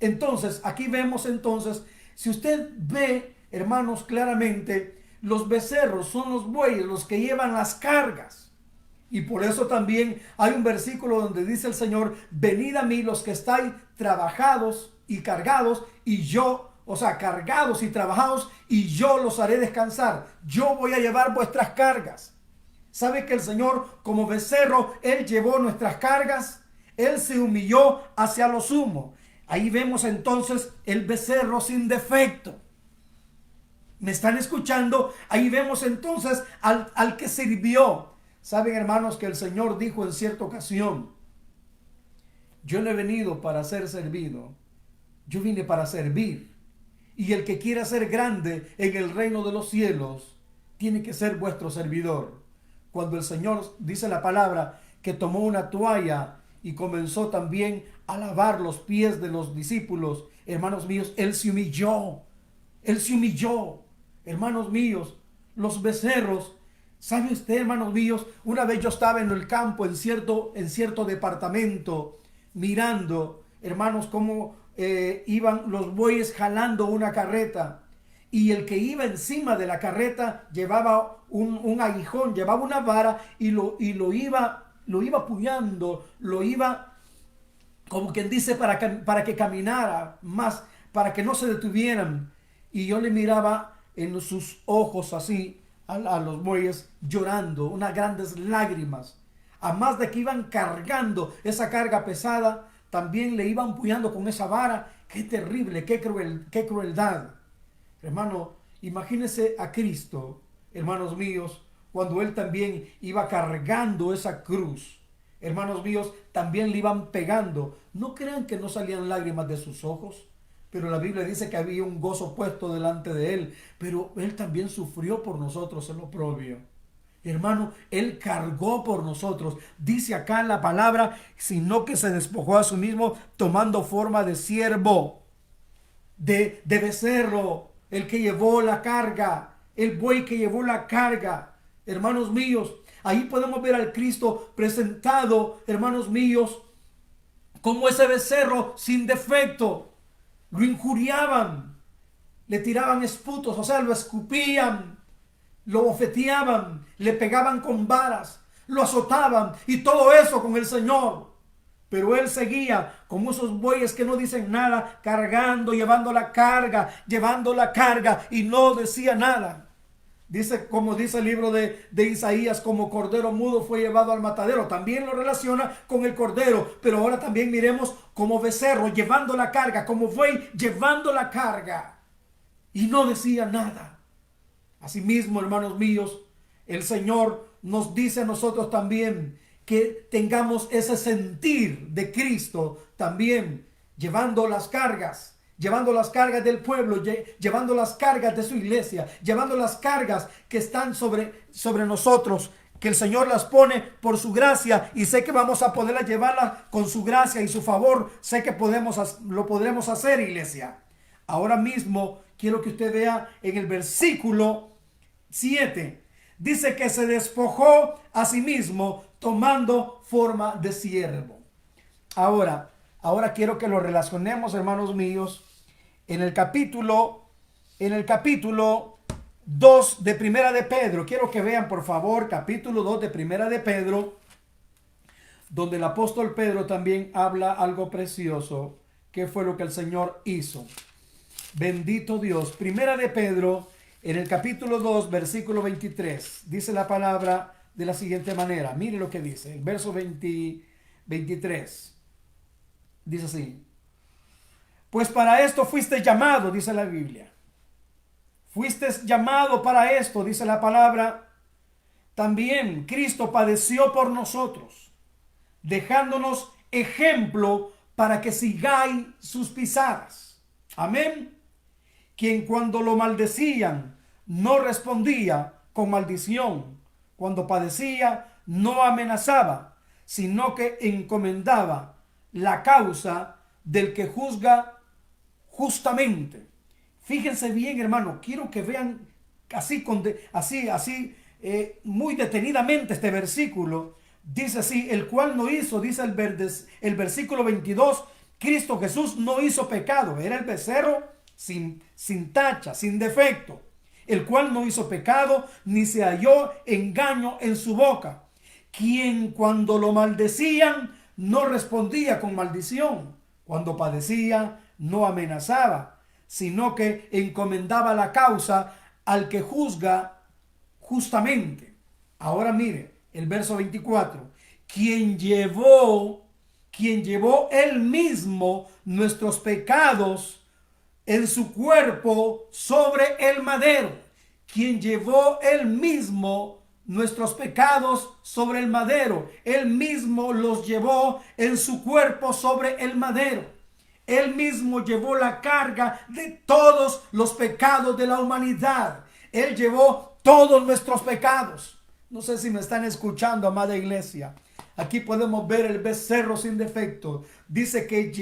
Entonces, aquí vemos entonces, si usted ve, hermanos, claramente, los becerros son los bueyes los que llevan las cargas. Y por eso también hay un versículo donde dice el Señor, venid a mí los que estáis trabajados y cargados, y yo, cargados y trabajados, y yo los haré descansar. Yo voy a llevar vuestras cargas. ¿Sabe que el Señor, como becerro, Él llevó nuestras cargas? Él se humilló hacia lo sumo. Ahí vemos entonces el becerro sin defecto. ¿Me están escuchando? Ahí vemos entonces al que sirvió. Saben, hermanos, que el Señor dijo en cierta ocasión, yo no he venido para ser servido, yo vine para servir. Y el que quiera ser grande en el reino de los cielos, tiene que ser vuestro servidor. Cuando el Señor, dice la palabra, que tomó una toalla y comenzó también a lavar los pies de los discípulos, hermanos míos, Él se humilló. Él se humilló. Hermanos míos, los becerros, ¿sabe usted, hermanos míos? Una vez yo estaba en el campo, en cierto departamento, mirando, hermanos, cómo iban los bueyes jalando una carreta. Y el que iba encima de la carreta llevaba un aguijón, llevaba una vara y lo iba apoyando, lo iba, como quien dice, para que caminara más, para que no se detuvieran. Y yo le miraba en sus ojos así a los bueyes llorando, unas grandes lágrimas. A más de que iban cargando esa carga pesada, también le iban apoyando con esa vara. ¡Qué terrible, qué crueldad! Hermano, imagínese a Cristo, hermanos míos, cuando Él también iba cargando esa cruz. Hermanos míos, también le iban pegando. No crean que no salían lágrimas de sus ojos, pero la Biblia dice que había un gozo puesto delante de Él. Pero Él también sufrió por nosotros el oprobio. Hermano, Él cargó por nosotros. Dice acá en la palabra, sino que se despojó a sí mismo tomando forma de siervo, de becerro. El que llevó la carga, el buey que llevó la carga. Hermanos míos, ahí podemos ver al Cristo presentado, hermanos míos, como ese becerro sin defecto. Lo injuriaban, le tiraban esputos, lo escupían, lo bofeteaban, le pegaban con varas, lo azotaban y todo eso con el Señor. Pero Él seguía como esos bueyes que no dicen nada, cargando, llevando la carga y no decía nada. Dice, como dice el libro de Isaías, como cordero mudo fue llevado al matadero. También lo relaciona con el cordero, pero ahora también miremos como becerro llevando la carga, como buey llevando la carga y no decía nada. Asimismo, hermanos míos, el Señor nos dice a nosotros también que tengamos ese sentir de Cristo también, llevando las cargas del pueblo, llevando las cargas de su iglesia, llevando las cargas que están sobre nosotros, que el Señor las pone por su gracia, y sé que vamos a poderlas llevarlas con su gracia y su favor. Sé que lo podremos hacer, iglesia. Ahora mismo quiero que usted vea en el versículo 7. dice que se despojó a sí mismo tomando forma de siervo. Ahora quiero que lo relacionemos, hermanos míos, en el capítulo 2 de Primera de Pedro. Quiero que vean, por favor, capítulo 2 de Primera de Pedro, donde el apóstol Pedro también habla algo precioso, que fue lo que el Señor hizo. Bendito Dios. Primera de Pedro, en el capítulo 2, versículo 23, dice la palabra de la siguiente manera. Mire lo que dice, el verso 23. Dice así: pues para esto fuiste llamado, dice la Biblia. Fuiste llamado para esto, dice la palabra. También Cristo padeció por nosotros, dejándonos ejemplo para que sigáis sus pisadas. Amén. Quien cuando lo maldecían no respondía con maldición, cuando padecía no amenazaba, sino que encomendaba la causa del que juzga justamente. Fíjense bien, hermano, quiero que vean muy detenidamente este versículo. Dice así: el cual no hizo, dice el versículo 22, Cristo Jesús no hizo pecado, era el becerro sin tacha, sin defecto, el cual no hizo pecado, ni se halló engaño en su boca, quien cuando lo maldecían no respondía con maldición, cuando padecía no amenazaba, sino que encomendaba la causa al que juzga justamente. Ahora mire el verso 24: quien llevó él mismo nuestros pecados en su cuerpo sobre el madero. Quien llevó él mismo nuestros pecados sobre el madero. Él mismo los llevó en su cuerpo sobre el madero. Él mismo llevó la carga de todos los pecados de la humanidad. Él llevó todos nuestros pecados. No sé si me están escuchando, amada iglesia. Aquí podemos ver el becerro sin defecto. Dice que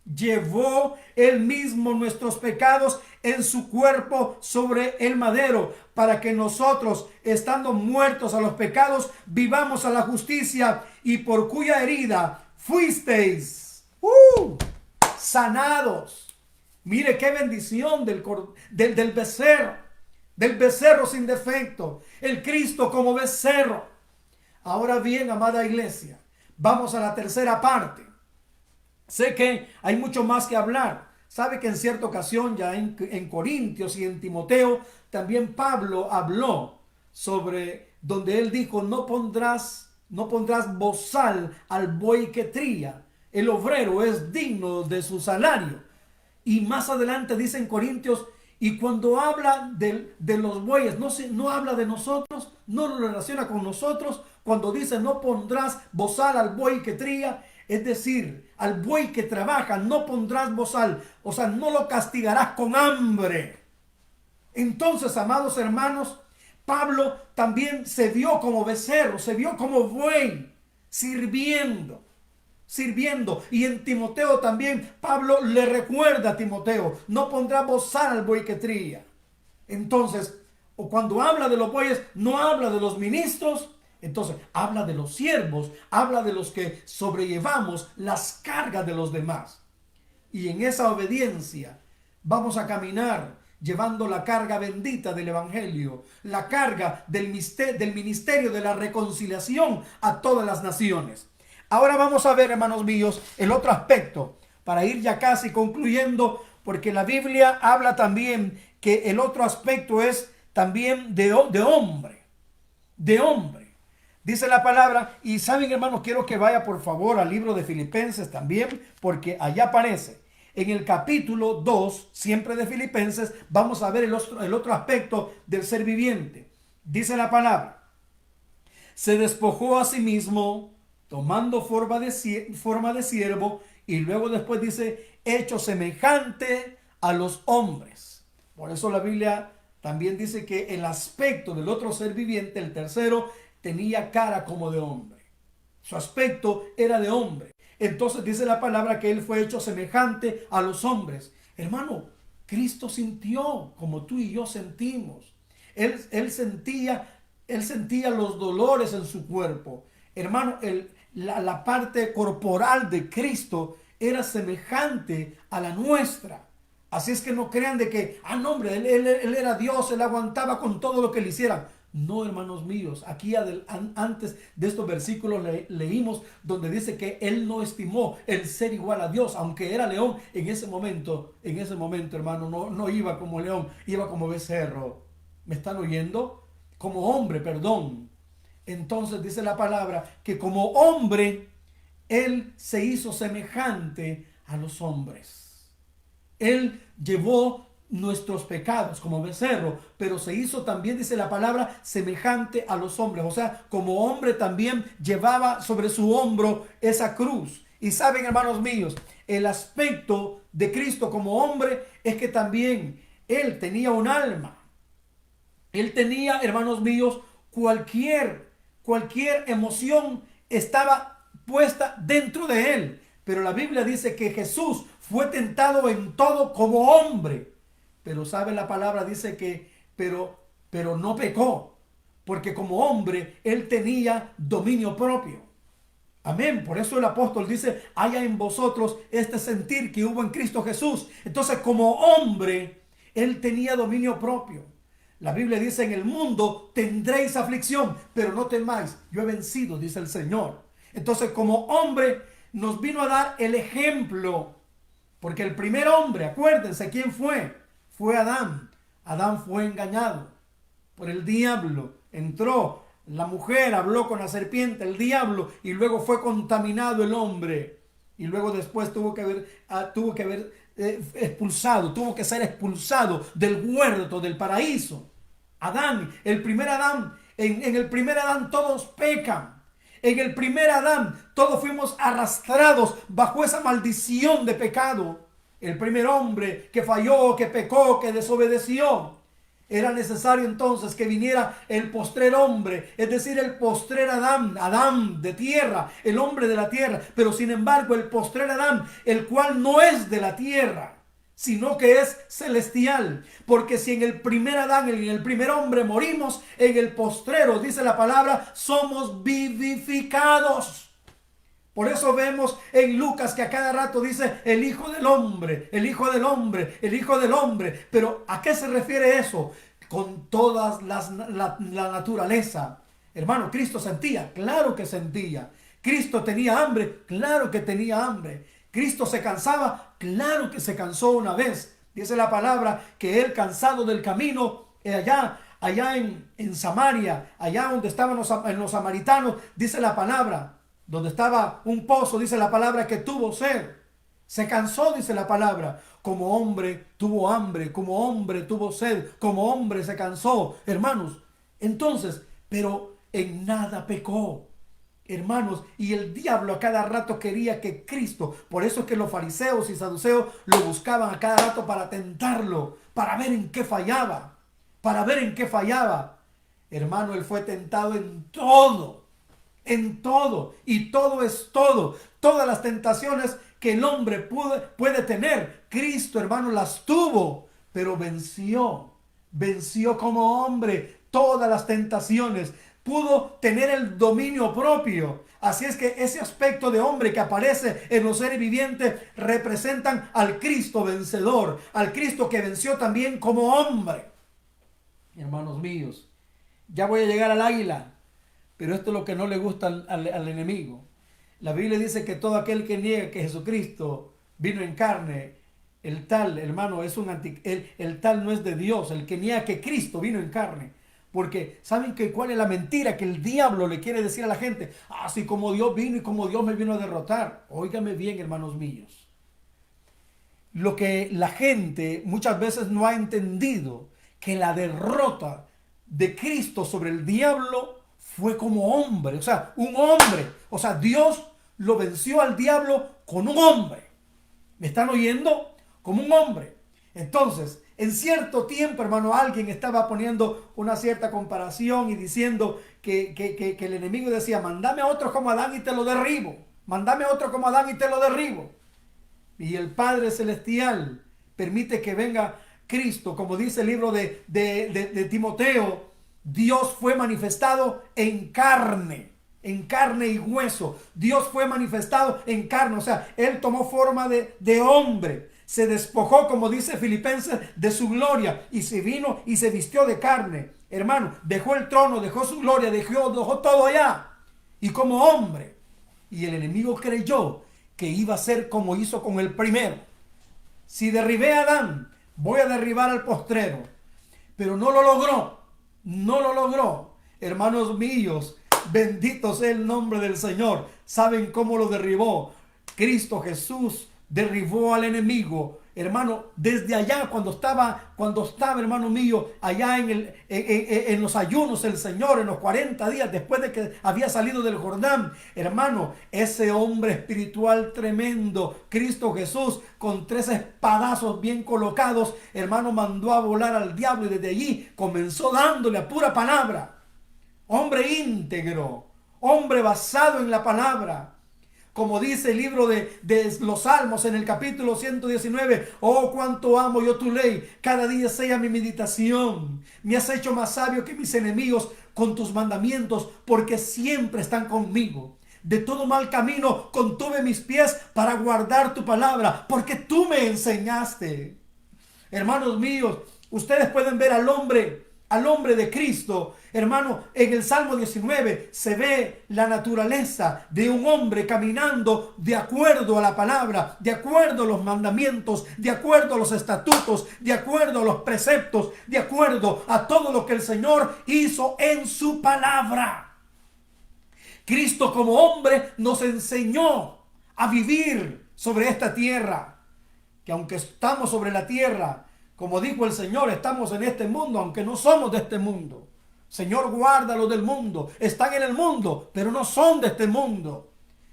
llevó él mismo nuestros pecados en su cuerpo sobre el madero, para que nosotros, estando muertos a los pecados, vivamos a la justicia, y por cuya herida fuisteis sanados. Mire qué bendición del becerro sin defecto, el Cristo como becerro. Ahora bien, amada iglesia, vamos a la tercera parte. Sé que hay mucho más que hablar. Sabe que en cierta ocasión, ya en Corintios y en Timoteo, también Pablo habló sobre donde él dijo: no pondrás bozal al buey que tría. El obrero es digno de su salario. Y más adelante dice en Corintios: y cuando habla de los bueyes, no habla de nosotros, no lo relaciona con nosotros. Cuando dice: no pondrás bozal al buey que tría, es decir, al buey que trabaja no pondrás bozal, o sea, no lo castigarás con hambre. Entonces, amados hermanos, Pablo también se vio como becerro, se vio como buey, sirviendo. Y en Timoteo también, Pablo le recuerda a Timoteo: no pondrás bozal al buey que trilla. Entonces, o cuando habla de los bueyes, no habla de los ministros. Entonces, habla de los siervos, habla de los que sobrellevamos las cargas de los demás. Y en esa obediencia vamos a caminar llevando la carga bendita del evangelio, la carga del ministerio de la reconciliación a todas las naciones. Ahora vamos a ver, hermanos míos, el otro aspecto, para ir ya casi concluyendo, porque la Biblia habla también que el otro aspecto es también de hombre. Dice la palabra, y saben, hermanos, quiero que vaya por favor al libro de Filipenses también, porque allá aparece. En el capítulo 2, siempre de Filipenses, vamos a ver el otro aspecto del ser viviente. Dice la palabra: se despojó a sí mismo, tomando forma de siervo, y luego después dice: hecho semejante a los hombres. Por eso la Biblia también dice que el aspecto del otro ser viviente, el tercero, tenía cara como de hombre. Su aspecto era de hombre. Entonces dice la palabra que él fue hecho semejante a los hombres. Hermano, Cristo sintió como tú y yo sentimos. Él sentía los dolores en su cuerpo. Hermano, la parte corporal de Cristo era semejante a la nuestra. Así es que no crean de que, no hombre, él era Dios, él aguantaba con todo lo que le hicieran. No, hermanos míos, aquí antes de estos versículos leímos donde dice que él no estimó el ser igual a Dios, aunque era león en ese momento, hermano, no iba como león, iba como becerro. ¿Me están oyendo? Como hombre, perdón. Entonces dice la palabra que como hombre, él se hizo semejante a los hombres. Él llevó nuestros pecados como becerro, pero se hizo también, dice la palabra, semejante a los hombres. O sea, como hombre también llevaba sobre su hombro esa cruz. Y saben, hermanos míos, el aspecto de Cristo como hombre es que también él tenía un alma. Él tenía, hermanos míos, cualquier emoción estaba puesta dentro de él. Pero la Biblia dice que Jesús fue tentado en todo como hombre. Pero sabe la palabra, dice que, pero no pecó. Porque como hombre, él tenía dominio propio. Amén. Por eso el apóstol dice, haya en vosotros este sentir que hubo en Cristo Jesús. Entonces, como hombre, él tenía dominio propio. La Biblia dice, en el mundo tendréis aflicción, pero no temáis, yo he vencido, dice el Señor. Entonces, como hombre, nos vino a dar el ejemplo. Porque el primer hombre, acuérdense, ¿quién fue? Fue Adán. Adán fue engañado por el diablo. Entró la mujer, habló con la serpiente, el diablo, y luego fue contaminado el hombre. Y luego después tuvo que haber expulsado, tuvo que ser expulsado del huerto, del paraíso. Adán, el primer Adán, en el primer Adán todos pecan. En el primer Adán todos fuimos arrastrados bajo esa maldición de pecado. El primer hombre que falló, que pecó, que desobedeció. Era necesario entonces que viniera el postrer hombre, es decir, el postrer Adán, Adán de tierra, el hombre de la tierra. Pero sin embargo el postrer Adán, el cual no es de la tierra, sino que es celestial. Porque si en el primer Adán, en el primer hombre morimos, en el postrero, dice la palabra, somos vivificados. Por eso vemos en Lucas que a cada rato dice el Hijo del Hombre, el Hijo del Hombre, el Hijo del Hombre. Pero ¿a qué se refiere eso? Con toda la naturaleza. Hermano, Cristo sentía, claro que sentía. Cristo tenía hambre, claro que tenía hambre. Cristo se cansaba, claro que se cansó una vez. Dice la palabra que él, cansado del camino, allá en Samaria, allá donde estaban los samaritanos, dice la palabra, donde estaba un pozo, dice la palabra que tuvo sed. Se cansó, dice la palabra. Como hombre tuvo hambre, como hombre tuvo sed, como hombre se cansó. Hermanos, entonces, pero en nada pecó. Hermanos, y el diablo a cada rato quería que Cristo, por eso es que los fariseos y saduceos lo buscaban a cada rato para tentarlo, para ver en qué fallaba, Hermano, él fue tentado en todo, y todo es todo. Todas las tentaciones que el hombre puede tener, Cristo, hermano, las tuvo, pero venció como hombre todas las tentaciones. Pudo tener el dominio propio. Así es que ese aspecto de hombre que aparece en los seres vivientes representan al Cristo vencedor, al Cristo que venció también como hombre. Hermanos míos, ya voy a llegar al águila, pero esto es lo que no le gusta al enemigo. La Biblia dice que todo aquel que niega que Jesucristo vino en carne, el tal, hermano, el tal no es de Dios. El que niega que Cristo vino en carne. Porque ¿saben cuál es la mentira que el diablo le quiere decir a la gente? Así como Dios vino y como Dios me vino a derrotar. Óigame bien, hermanos míos. Lo que la gente muchas veces no ha entendido, que la derrota de Cristo sobre el diablo fue como hombre. O sea, un hombre. O sea, Dios lo venció al diablo con un hombre. ¿Me están oyendo? Como un hombre. Entonces, en cierto tiempo, hermano, alguien estaba poniendo una cierta comparación y diciendo que el enemigo decía, mándame a otro como Adán y te lo derribo. Mándame a otro como Adán y te lo derribo. Y el Padre Celestial permite que Cristo, como dice el libro de Timoteo, Dios fue manifestado en carne y hueso. Dios fue manifestado en carne, o sea, Él tomó forma de hombre, se despojó, como dice Filipenses, de su gloria y se vino y se vistió de carne. Hermano, dejó el trono, dejó su gloria, dejó todo allá, y como hombre. Y el enemigo creyó que iba a ser como hizo con el primero. Si derribé a Adán, voy a derribar al postrero. Pero no lo logró, no lo logró. Hermanos míos, bendito sea el nombre del Señor. ¿Saben cómo lo derribó? Cristo Jesús derribó al enemigo, hermano, desde allá cuando estaba, hermano mío, allá en los ayunos el Señor, en los 40 días después de que había salido del Jordán. Hermano, ese hombre espiritual tremendo, Cristo Jesús, con 3 espadazos bien colocados, hermano, mandó a volar al diablo, y desde allí comenzó dándole a pura palabra. Hombre íntegro, hombre basado en la palabra. Como dice el libro de los Salmos en el capítulo 119, oh, cuánto amo yo tu ley, cada día sea mi meditación. Me has hecho más sabio que mis enemigos con tus mandamientos, porque siempre están conmigo. De todo mal camino contuve mis pies para guardar tu palabra, porque tú me enseñaste. Hermanos míos, ustedes pueden ver al hombre de Cristo. Hermano, en el Salmo 19 se ve la naturaleza de un hombre caminando de acuerdo a la palabra, de acuerdo a los mandamientos, de acuerdo a los estatutos, de acuerdo a los preceptos, de acuerdo a todo lo que el Señor hizo en su palabra. Cristo como hombre nos enseñó a vivir sobre esta tierra, que aunque estamos sobre la tierra, como dijo el Señor, estamos en este mundo, aunque no somos de este mundo. Señor, guárdalos del mundo. Están en el mundo, pero no son de este mundo.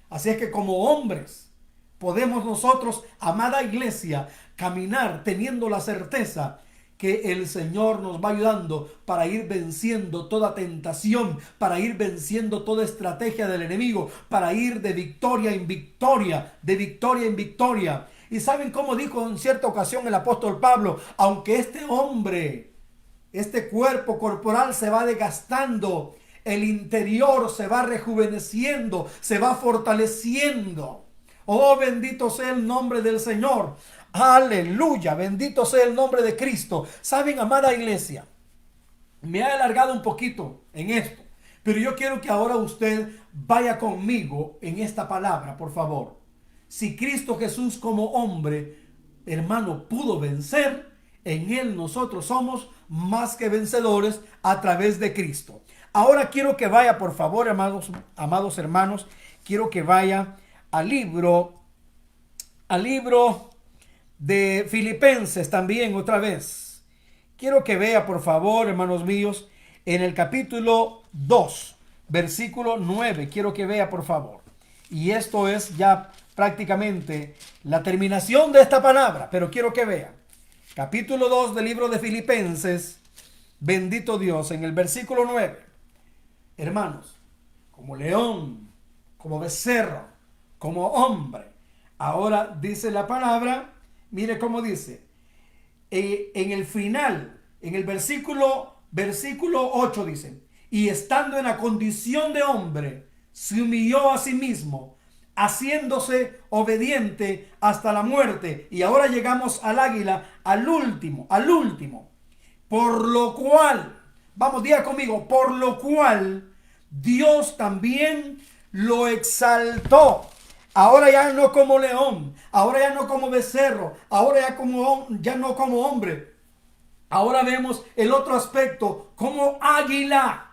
Así es que como hombres podemos nosotros, amada iglesia, caminar teniendo la certeza que el Señor nos va ayudando para ir venciendo toda tentación, para ir venciendo toda estrategia del enemigo, para ir de victoria en victoria, de victoria en victoria. Y ¿saben cómo dijo en cierta ocasión el apóstol Pablo? Aunque este hombre, este cuerpo corporal se va desgastando, el interior se va rejuveneciendo, se va fortaleciendo. Oh, bendito sea el nombre del Señor. Aleluya, bendito sea el nombre de Cristo. ¿Saben, amada iglesia? Me he alargado un poquito en esto, pero yo quiero que ahora usted vaya conmigo en esta palabra, por favor. Si Cristo Jesús como hombre, hermano, pudo vencer, en Él nosotros somos más que vencedores a través de Cristo. Ahora quiero que vaya, por favor, amados hermanos, quiero que vaya al libro de Filipenses también otra vez. Quiero que vea, por favor, hermanos míos, en el capítulo 2, versículo 9. Quiero que vea, por favor. Y esto es ya prácticamente la terminación de esta palabra, pero quiero que vea. Capítulo 2 del libro de Filipenses, bendito Dios, en el versículo 9. Hermanos, como león, como becerro, como hombre. Ahora dice la palabra, mire cómo dice. En el final, en el versículo 8 dice, y estando en la condición de hombre, se humilló a sí mismo, haciéndose obediente hasta la muerte. Y ahora llegamos al águila, al último. Por lo cual, vamos, diga conmigo, por lo cual Dios también lo exaltó. Ahora ya no como león, ahora ya no como becerro, ahora ya no como hombre. Ahora vemos el otro aspecto, como águila.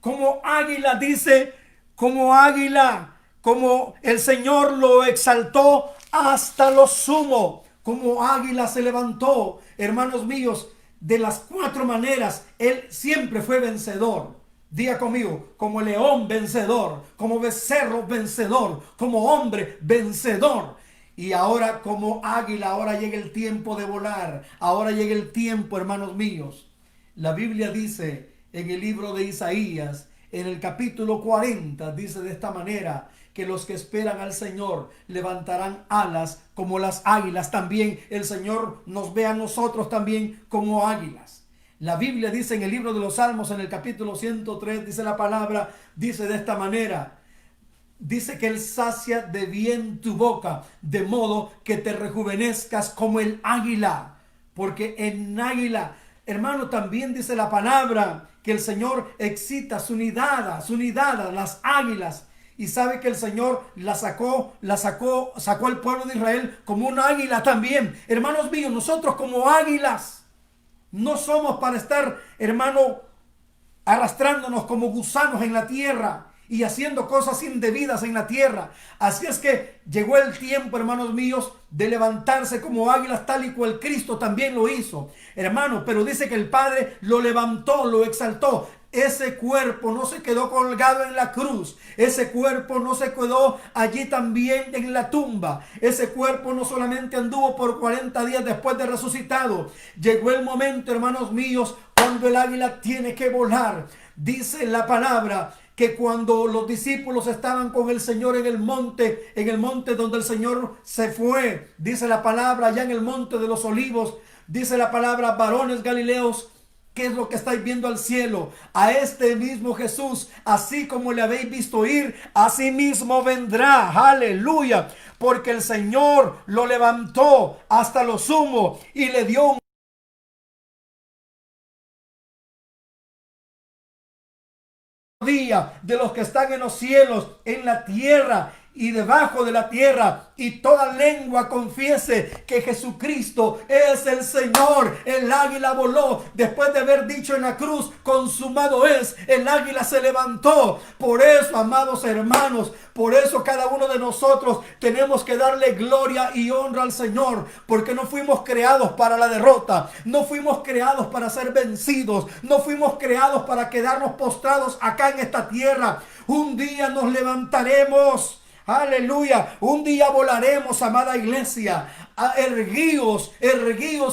Como águila dice, como águila. Como el Señor lo exaltó hasta lo sumo, como águila se levantó. Hermanos míos, de las 4 maneras, Él siempre fue vencedor. Diga conmigo, como león vencedor, como becerro vencedor, como hombre vencedor. Y ahora como águila, ahora llega el tiempo de volar. Ahora llega el tiempo, hermanos míos. La Biblia dice en el libro de Isaías, en el capítulo 40, dice de esta manera, que los que esperan al Señor levantarán alas como las águilas. También el Señor nos ve a nosotros también como águilas. La Biblia dice en el libro de los Salmos, en el capítulo 103, dice la palabra, dice de esta manera, dice que Él sacia de bien tu boca, de modo que te rejuvenezcas como el águila. Porque en águila, hermano, también dice la palabra que el Señor excita su nidada, las águilas. Y sabe que el Señor sacó al pueblo de Israel como un águila también. Hermanos míos, nosotros como águilas no somos para estar, hermano, arrastrándonos como gusanos en la tierra y haciendo cosas indebidas en la tierra. Así es que llegó el tiempo, hermanos míos, de levantarse como águilas, tal y cual Cristo también lo hizo, hermano. Pero dice que el Padre lo levantó, lo exaltó. Ese cuerpo no se quedó colgado en la cruz. Ese cuerpo no se quedó allí también en la tumba. Ese cuerpo no solamente anduvo por 40 días después de resucitado. Llegó el momento, hermanos míos, cuando el águila tiene que volar. Dice la palabra que cuando los discípulos estaban con el Señor en el monte donde el Señor se fue, dice la palabra, allá en el monte de los olivos, dice la palabra, varones galileos, ¿qué es lo que estáis viendo al cielo? A este mismo Jesús, así como le habéis visto ir, así mismo vendrá. Aleluya. Porque el Señor lo levantó hasta lo sumo y le dio un día de los que están en los cielos, en la tierra y debajo de la tierra, y toda lengua confiese que Jesucristo es el Señor. El águila voló después de haber dicho en la cruz, consumado es. El águila se levantó. Por eso, amados hermanos, por eso cada uno de nosotros tenemos que darle gloria y honra al Señor, porque no fuimos creados para la derrota, no fuimos creados para ser vencidos, no fuimos creados para quedarnos postrados acá en esta tierra. Un día nos levantaremos. Aleluya, un día volaremos, amada iglesia. Erguíos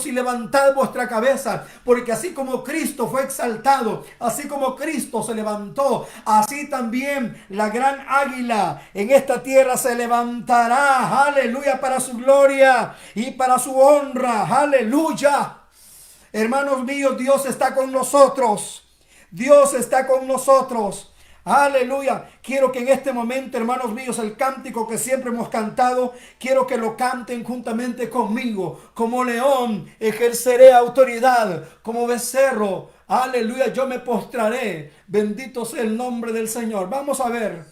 y levantad vuestra cabeza, porque así como Cristo fue exaltado, así como Cristo se levantó, así también la gran águila en esta tierra se levantará, aleluya, para su gloria y para su honra, aleluya. Hermanos míos, Dios está con nosotros, Dios está con nosotros. Aleluya. Quiero que en este momento, hermanos míos, el cántico que siempre hemos cantado, quiero que lo canten juntamente conmigo. Como león ejerceré autoridad, como becerro, aleluya, yo me postraré. Bendito sea el nombre del Señor. Vamos a ver,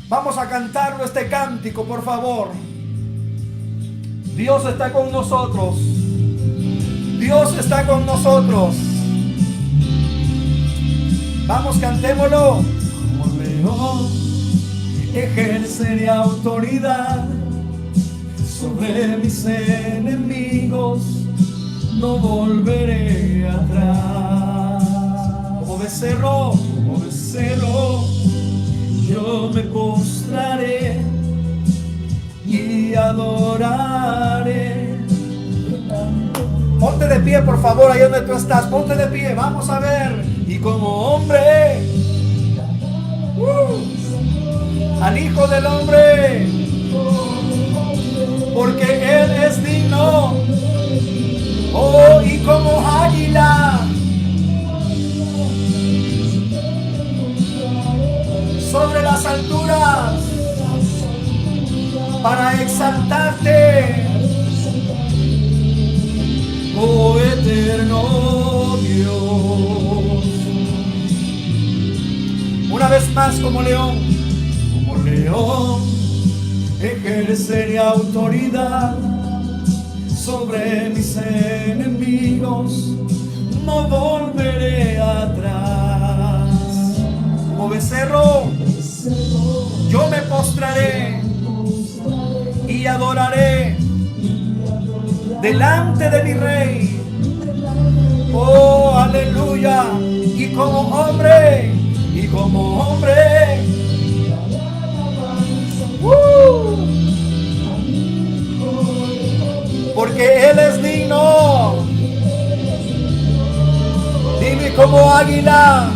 vamos a cantarlo este cántico, por favor. Dios está con nosotros. Dios está con nosotros. Vamos, cantémoslo. Ejerceré autoridad sobre mis enemigos, no volveré atrás. Como becerro, yo me postraré y adoraré. Ponte de pie, por favor, ahí donde tú estás, ponte de pie, vamos a ver. Y como hombre, al Hijo del Hombre, porque Él es digno. Oh, y como águila sobre las alturas, para exaltarte, oh eterno Dios. Una vez más, como león, ejerceré autoridad sobre mis enemigos, no volveré atrás. Como becerro, yo me postraré y adoraré delante de mi Rey. Oh, aleluya. Y como hombre, porque Él es digno. Dime como águila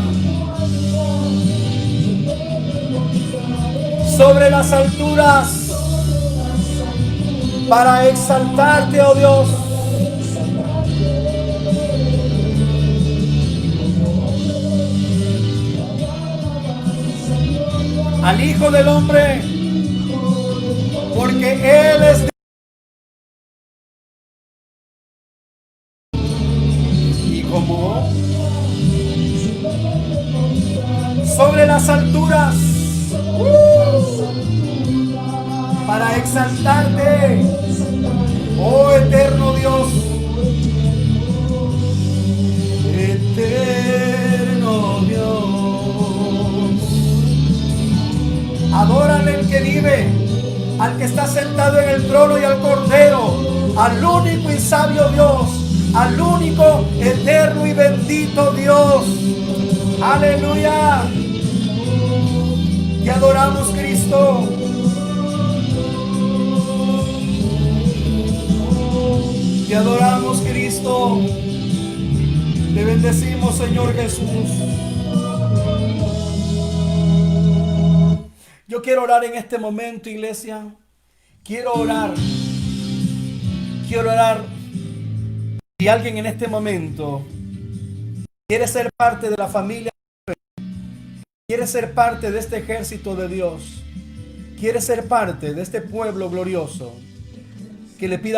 sobre las alturas para exaltarte, oh Dios. Al Hijo del Hombre, porque Él es y como sobre las alturas para exaltarte, oh eterno Dios, eterno Dios. Adórale al que vive, al que está sentado en el trono y al Cordero, al único y sabio Dios, al único, eterno y bendito Dios. Aleluya. Te adoramos, Cristo. Te adoramos, Cristo. Te bendecimos, Señor Jesús. Yo quiero orar en este momento, iglesia. Quiero orar. Si alguien en este momento quiere ser parte de la familia, quiere ser parte de este ejército de Dios, quiere ser parte de este pueblo glorioso, que le pida